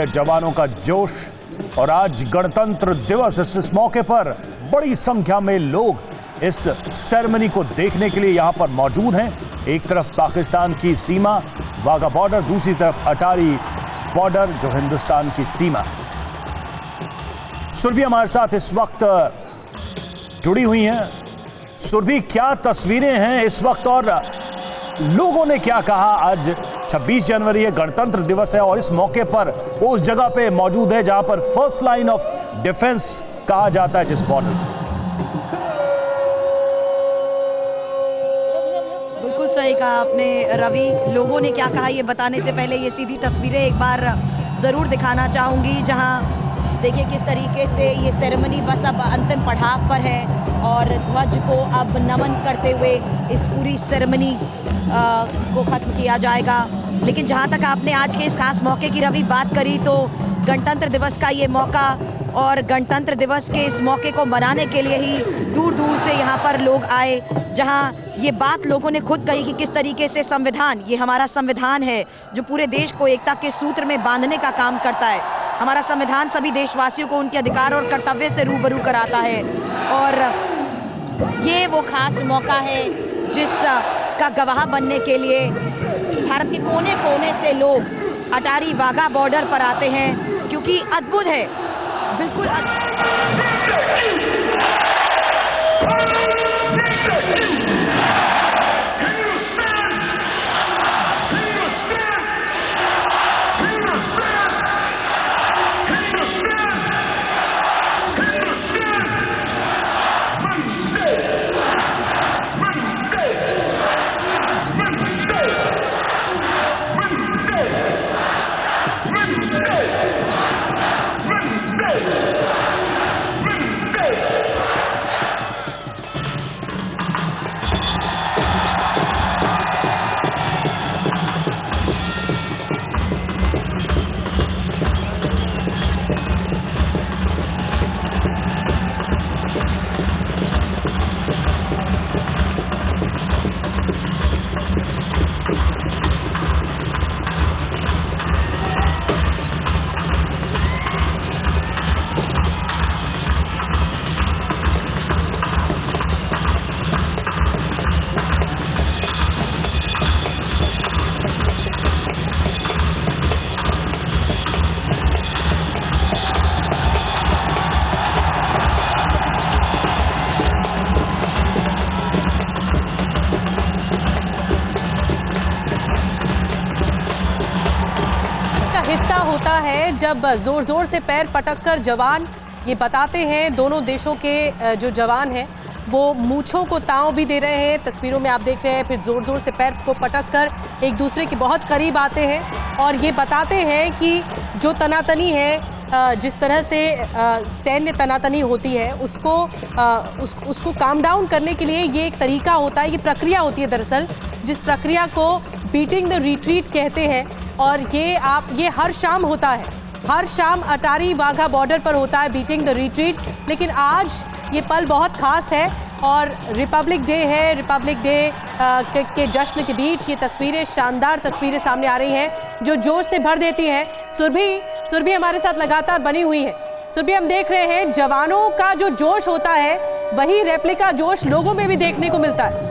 जवानों का जोश। और आज गणतंत्र दिवस, इस मौके पर बड़ी संख्या में लोग इस सेरेमनी को देखने के लिए यहां पर मौजूद हैं। एक तरफ पाकिस्तान की सीमा वाघा बॉर्डर, दूसरी तरफ अटारी बॉर्डर जो हिंदुस्तान की सीमा। सुरभि हमारे साथ इस वक्त जुड़ी हुई हैं। सुरभि, क्या तस्वीरें हैं इस वक्त और लोगों ने क्या कहा? आज 26 जनवरी है, गणतंत्र दिवस है और इस मौके पर वो उस जगह पे मौजूद है जहां पर फर्स्ट लाइन ऑफ डिफेंस कहा जाता है जिस बॉर्डर को। बिल्कुल सही कहा आपने रवि। लोगों ने क्या कहा ये बताने से पहले ये सीधी तस्वीरें एक बार जरूर दिखाना चाहूंगी, जहां देखिए किस तरीके से ये सेरेमनी बस अब अंतिम पड़ाव पर है और ध्वज को अब नमन करते हुए इस पूरी सेरेमनी को ख़त्म किया जाएगा। लेकिन जहाँ तक आपने आज के इस खास मौके की रवि बात करी, तो गणतंत्र दिवस का ये मौका और गणतंत्र दिवस के इस मौके को मनाने के लिए ही दूर दूर से यहाँ पर लोग आए, जहाँ ये बात लोगों ने खुद कही कि किस तरीके से संविधान, ये हमारा संविधान है जो पूरे देश को एकता के सूत्र में बांधने का काम करता है। हमारा संविधान सभी देशवासियों को उनके अधिकार और कर्तव्य से रूबरू कराता है और ये वो खास मौका है जिस का गवाह बनने के लिए भारत के कोने कोने से लोग अटारी वाघा बॉर्डर पर आते हैं, क्योंकि अद्भुत है, बिल्कुल हिस्सा होता है जब जोर जोर से पैर पटककर जवान ये बताते हैं, दोनों देशों के जो जवान हैं वो मूंछों को ताव भी दे रहे हैं। तस्वीरों में आप देख रहे हैं, फिर जोर जोर से पैर को पटककर एक दूसरे के बहुत करीब आते हैं और ये बताते हैं कि जो तनातनी है, जिस तरह से सैन्य तनातनी होती है उसको काम डाउन करने के लिए ये एक तरीका होता है, ये प्रक्रिया होती है दरअसल, जिस प्रक्रिया को बीटिंग द रिट्रीट कहते हैं। और ये हर शाम होता है, हर शाम अटारी वाघा बॉर्डर पर होता है बीटिंग द रिट्रीट। लेकिन आज ये पल बहुत ख़ास है और रिपब्लिक डे है। रिपब्लिक डे के जश्न के बीच ये तस्वीरें, शानदार तस्वीरें सामने आ रही हैं जो जोश से भर देती हैं। सुरभि हमारे साथ लगातार बनी हुई है। सुरभि, हम देख रहे हैं जवानों का जो जोश होता है वही रेप्लिका जोश लोगों में भी देखने को मिलता है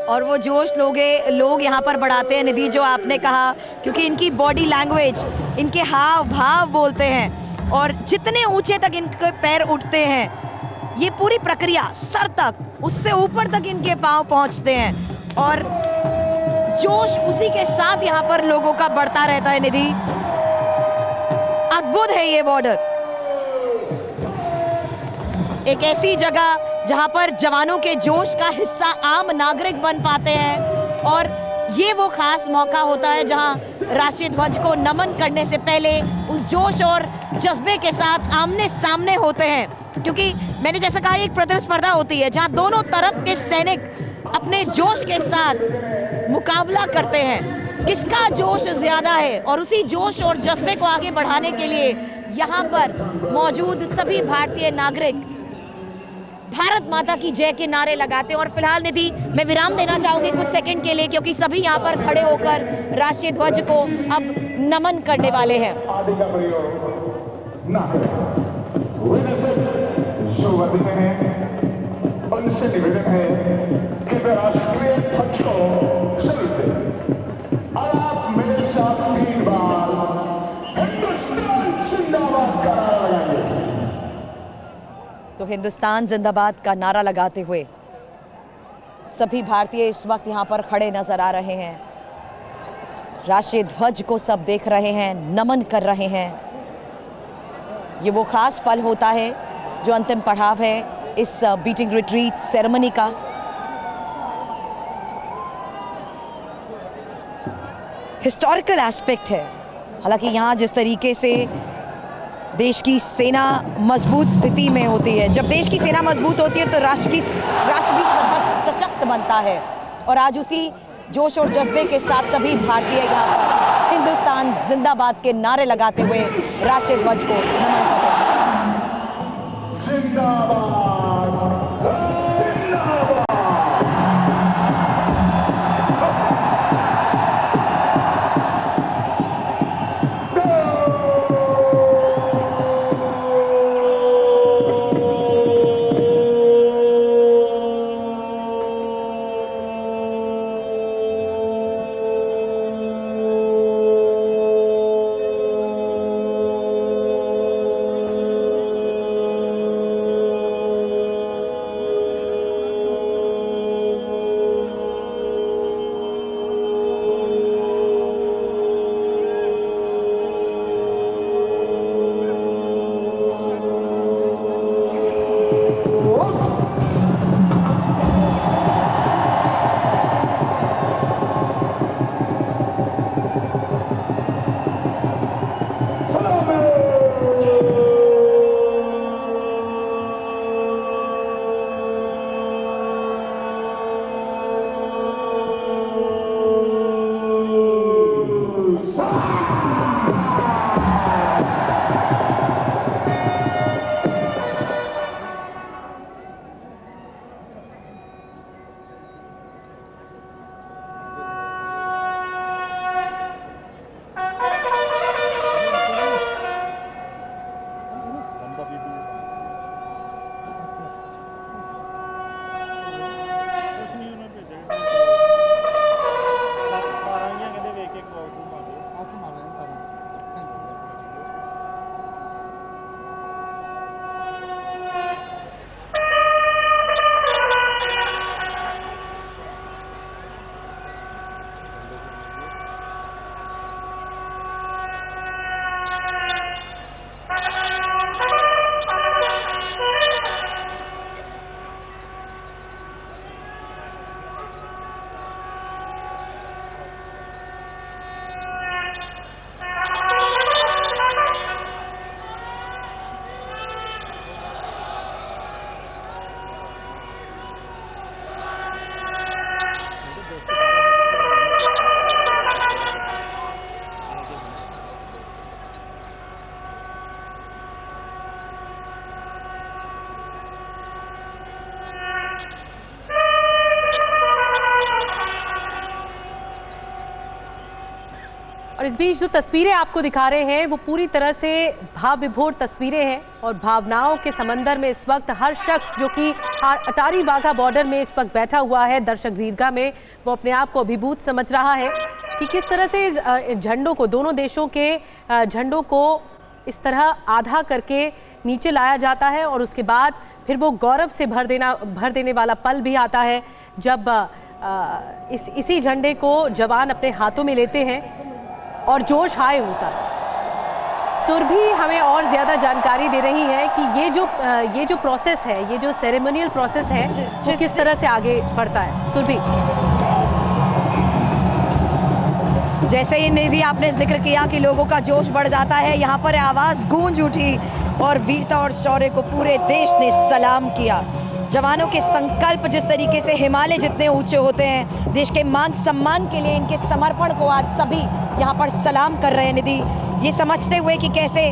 और वो जोश लोग यहाँ पर बढ़ाते हैं निधि, जो आपने कहा, क्योंकि इनकी बॉडी लैंग्वेज, इनके हाव भाव बोलते हैं और जितने ऊंचे तक इनके पैर उठते हैं, ये पूरी प्रक्रिया सर तक, उससे ऊपर तक इनके पांव पहुंचते हैं और जोश उसी के साथ यहाँ पर लोगों का बढ़ता रहता है निधि। अद्भुत है ये बॉर्डर, एक ऐसी जगह जहां पर जवानों के जोश का हिस्सा आम नागरिक बन पाते हैं और ये वो खास मौका होता है जहां राष्ट्रीय ध्वज को नमन करने से पहले उस जोश और जज्बे के साथ आमने सामने होते हैं। क्योंकि मैंने जैसा कहा, एक प्रतिस्पर्धा होती है जहां दोनों तरफ के सैनिक अपने जोश के साथ मुकाबला करते हैं, किसका जोश ज्यादा है। और उसी जोश और जज्बे को आगे बढ़ाने के लिए यहाँ पर मौजूद सभी भारतीय नागरिक भारत माता की जय के नारे लगाते हैं। और फिलहाल निधि, मैं विराम देना चाहूंगी कुछ सेकंड के लिए, क्योंकि सभी यहाँ पर खड़े होकर राष्ट्रीय ध्वज को अब नमन करने वाले हैं। आदि का प्रयोग ना करें। वे नजर जो वर्दी में है, उनसे निवेदन है कि वे राष्ट्रीय ध्वज को सल्यूट दें। और आप मेरे साथ 3 बार हिंदुस्तान जिंदाबाद का नारा लगाएंगे। तो हिंदुस्तान जिंदाबाद का नारा लगाते हुए सभी भारतीय इस वक्त यहाँ पर खड़े नजर आ रहे हैं। राष्ट्रीय ध्वज को सब देख रहे हैं, नमन कर रहे हैं। ये वो खास पल होता है जो अंतिम पड़ाव है इस बीटिंग रिट्रीट सेरेमनी का। हिस्टोरिकल एस्पेक्ट है। हालांकि यहाँ जिस तरीके से देश की सेना मजबूत स्थिति में होती है, जब देश की सेना मजबूत होती है तो राष्ट्र भी सशक्त बनता है। और आज उसी जोश और जज्बे के साथ सभी भारतीय यहाँ पर हिंदुस्तान जिंदाबाद के नारे लगाते हुए राष्ट्रीय ध्वज को नमन कर रहे हैं। जिंदाबाद, जिंदाबाद। और इस बीच जो तस्वीरें आपको दिखा रहे हैं वो पूरी तरह से भाव विभोर तस्वीरें हैं और भावनाओं के समंदर में इस वक्त हर शख्स जो कि अटारी वाघा बॉर्डर में इस वक्त बैठा हुआ है दर्शक दीर्घा में, वो अपने आप को अभिभूत समझ रहा है कि किस तरह से इस झंडों को, दोनों देशों के झंडों को इस तरह आधा करके नीचे लाया जाता है और उसके बाद फिर वो गौरव से भर देने वाला पल भी आता है जब इसी झंडे को जवान अपने हाथों में लेते हैं और जोश हाय होता है। सुरभि हमें और ज़्यादा जानकारी दे रही है कि ये जो प्रोसेस है, ये जो सेरेमोनियल प्रोसेस है वो किस तरह से आगे बढ़ता है। सुरभि, जैसे ही निधि आपने जिक्र किया कि लोगों का जोश बढ़ जाता है, यहाँ पर आवाज़ गूंज उठी और वीरता और शौर्य को पूरे देश ने सलाम किया। जवानों के संकल्प जिस तरीके से हिमालय जितने ऊंचे होते हैं, देश के मान सम्मान के लिए इनके समर्पण को आज सभी यहाँ पर सलाम कर रहे हैं निधि, ये समझते हुए कि कैसे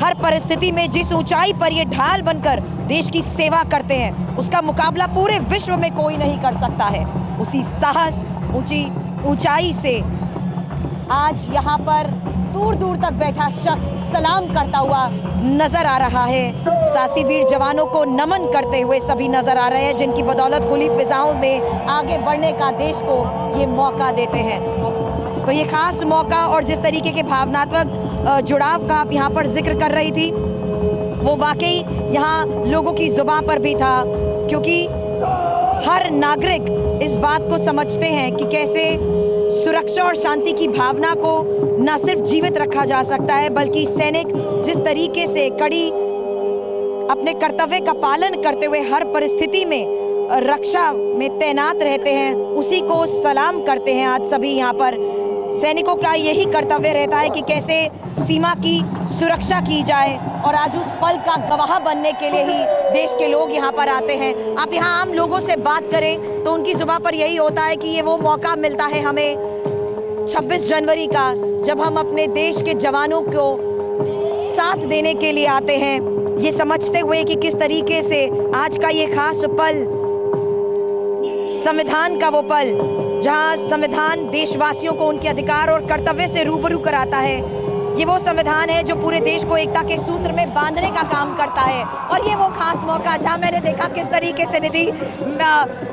हर परिस्थिति में जिस ऊंचाई पर ये ढाल बनकर देश की सेवा करते हैं, उसका मुकाबला पूरे विश्व में कोई नहीं कर सकता है। उसी साहस, ऊंचाई से आज यहाँ पर दूर दूर तक बैठा शख्स सलाम करता हुआ नजर आ रहा है। साहसी वीर जवानों को नमन करते हुए सभी नजर आ रहे हैं, जिनकी बदौलत खुली फिजाओं में आगे बढ़ने का देश को ये मौका देते हैं। तो ये खास मौका और जिस तरीके के भावनात्मक जुड़ाव का आप यहाँ पर जिक्र कर रही थी, वो वाकई यहाँ लोगों की जुबान पर भी था, क्योंकि हर नागरिक इस बात को समझते हैं कि कैसे सुरक्षा और शांति की भावना को न सिर्फ जीवित रखा जा सकता है, बल्कि सैनिक जिस तरीके से कड़ी अपने कर्तव्य का पालन करते हुए हर परिस्थिति में रक्षा में तैनात रहते हैं, उसी को सलाम करते हैं। आज सभी यहाँ पर सैनिकों का यही कर्तव्य रहता है कि कैसे सीमा की सुरक्षा की जाए, और आज उस पल का गवाह बनने के लिए ही देश के लोग यहाँ पर आते हैं। आप यहाँ आम लोगों से बात करें तो उनकी जुबान पर यही होता है कि ये वो मौका मिलता है हमें 26 जनवरी का, जब हम अपने देश के जवानों को साथ देने के लिए आते हैं, ये समझते हुए कि किस तरीके से आज का ये खास पल, संविधान का वो पल, जहां संविधान देशवासियों को उनके अधिकार और कर्तव्य से रूबरू कराता है। ये वो संविधान है जो पूरे देश को एकता के सूत्र में बांधने का काम करता है। और ये वो खास मौका जहां मैंने देखा किस तरीके से निधि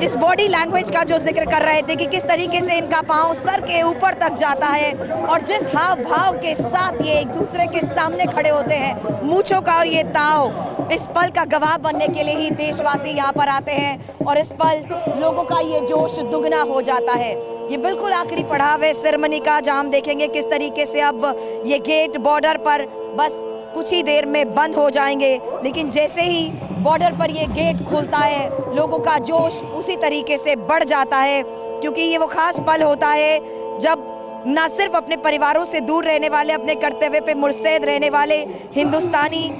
इस बॉडी लैंग्वेज का जो जिक्र कर रहे थे कि किस तरीके से इनका पांव सर के ऊपर तक जाता है, और जिस हाव भाव के साथ ये एक दूसरे के सामने खड़े होते हैं, मूंछों का ये ताव, इस पल का गवाह बनने के लिए ही देशवासी यहाँ पर आते हैं, और इस पल लोगों का ये जोश दुगना हो जाता है। ये बिल्कुल आखिरी पड़ाव है सेरेमनी का, जहां हम देखेंगे किस तरीके से अब ये गेट बॉर्डर पर बस कुछ ही देर में बंद हो जाएंगे, लेकिन जैसे ही बॉर्डर पर ये गेट खुलता है, लोगों का जोश उसी तरीके से बढ़ जाता है, क्योंकि ये वो खास पल होता है जब न सिर्फ अपने परिवारों से दूर रहने वाले, अपने कर्तव्य पे मुस्तैद रहने वाले हिंदुस्तानी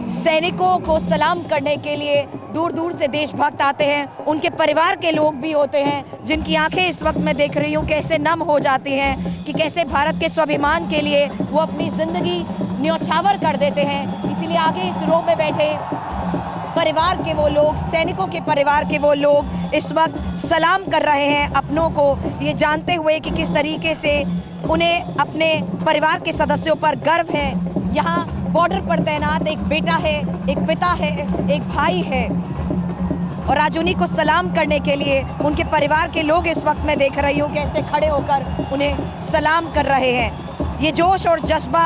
सैनिकों को सलाम करने के लिए दूर दूर से देशभक्त आते हैं, उनके परिवार के लोग भी होते हैं, जिनकी आंखें इस वक्त मैं देख रही हूँ कैसे नम हो जाती हैं कि कैसे भारत के स्वाभिमान के लिए वो अपनी ज़िंदगी न्यौछावर कर देते हैं। इसीलिए आगे इस रो में बैठे परिवार के वो लोग, सैनिकों के परिवार के वो लोग इस वक्त सलाम कर रहे हैं अपनों को, ये जानते हुए कि किस तरीके से उन्हें अपने परिवार के सदस्यों पर गर्व है। यहाँ बॉर्डर पर तैनात एक बेटा है, एक पिता है, एक भाई है, और आज उन्हीं को सलाम करने के लिए उनके परिवार के लोग इस वक्त मैं देख रही हूँ कैसे खड़े होकर उन्हें सलाम कर रहे हैं। ये जोश और जज्बा,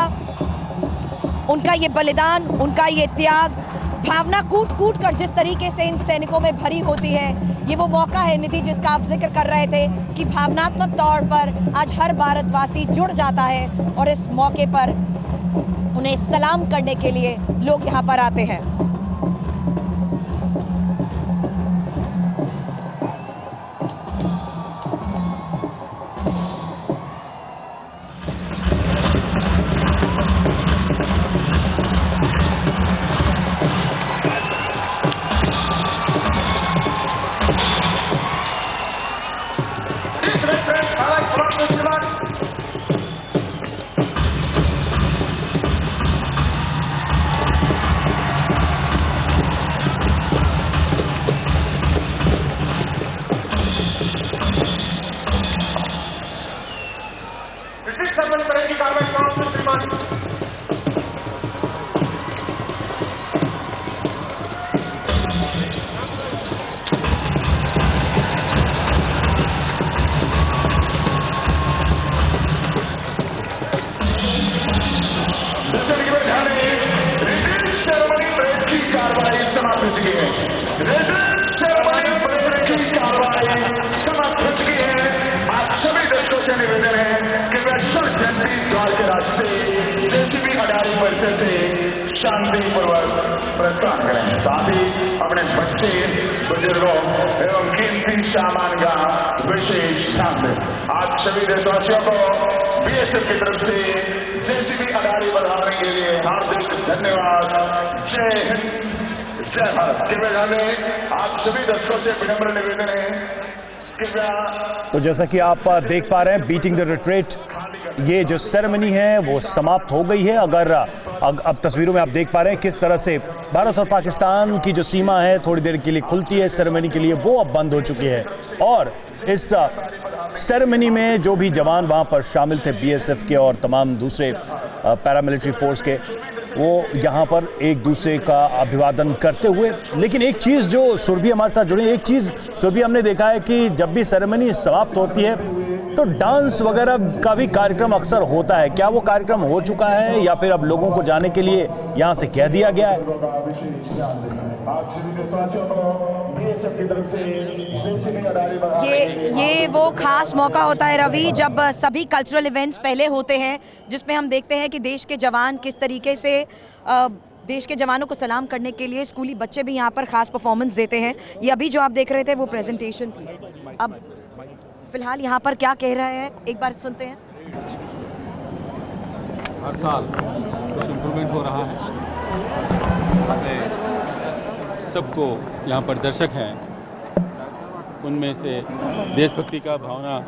उनका ये बलिदान, उनका ये त्याग, भावना कूट कूट कर जिस तरीके से इन सैनिकों में भरी होती है, ये वो मौका है निधि जिसका आप जिक्र कर रहे थे कि भावनात्मक तौर पर आज हर भारतवासी जुड़ जाता है, और इस मौके पर उन्हें सलाम करने के लिए लोग यहाँ पर आते हैं। शांतिपूर्वक प्रस्थान करें, साथ ही अपने बच्चे, बुजुर्गों एवं कीमती सामान का विशेष ध्यान दें। आज सभी देशवासियों को बीएसएफ की तरफ से जेसीबी अडारी बढ़ाने के लिए हार्दिक धन्यवाद। जय हिंद, जय भारत। कृपया जाने आप सभी दर्शकों से विनम्र निवेदन है, कृपया। तो जैसा कि आप देख पा रहे हैं, बीटिंग द रिट्रीट ये जो सेरेमनी है वो समाप्त हो गई है। अगर अब तस्वीरों में आप देख पा रहे हैं किस तरह से भारत और पाकिस्तान की जो सीमा है थोड़ी देर के लिए खुलती है सेरेमनी के लिए, वो अब बंद हो चुकी है। और इस सेरेमनी में जो भी जवान वहाँ पर शामिल थे बीएसएफ के और तमाम दूसरे पैरामिलिट्री फोर्स के, वो यहाँ पर एक दूसरे का अभिवादन करते हुए। लेकिन एक चीज़ जो सुरभि हमारे साथ जुड़ी, एक चीज़ सुरभि हमने देखा है कि जब भी सेरेमनी समाप्त होती है तो डांस वगैरह का भी कार्यक्रम अक्सर होता है। क्या वो कार्यक्रम हो चुका है या फिर अब लोगों को जाने के लिए यहाँ से कह दिया गया है? ये वो खास मौका होता है रवि, जब सभी कल्चरल इवेंट्स पहले होते हैं, जिसमें हम देखते हैं कि देश के जवान किस तरीके से देश के जवानों को सलाम करने के लिए स्कूली बच्चे भी यहाँ पर खास परफॉर्मेंस देते हैं। ये अभी जो आप देख रहे थे वो प्रेजेंटेशन थी। अब फिलहाल यहाँ पर क्या कह रहे हैं एक बार सुनते हैं। हर साल कुछ इम्प्रूवमेंट हो रहा है। सबको यहाँ पर दर्शक हैं, उनमें से देशभक्ति का भावना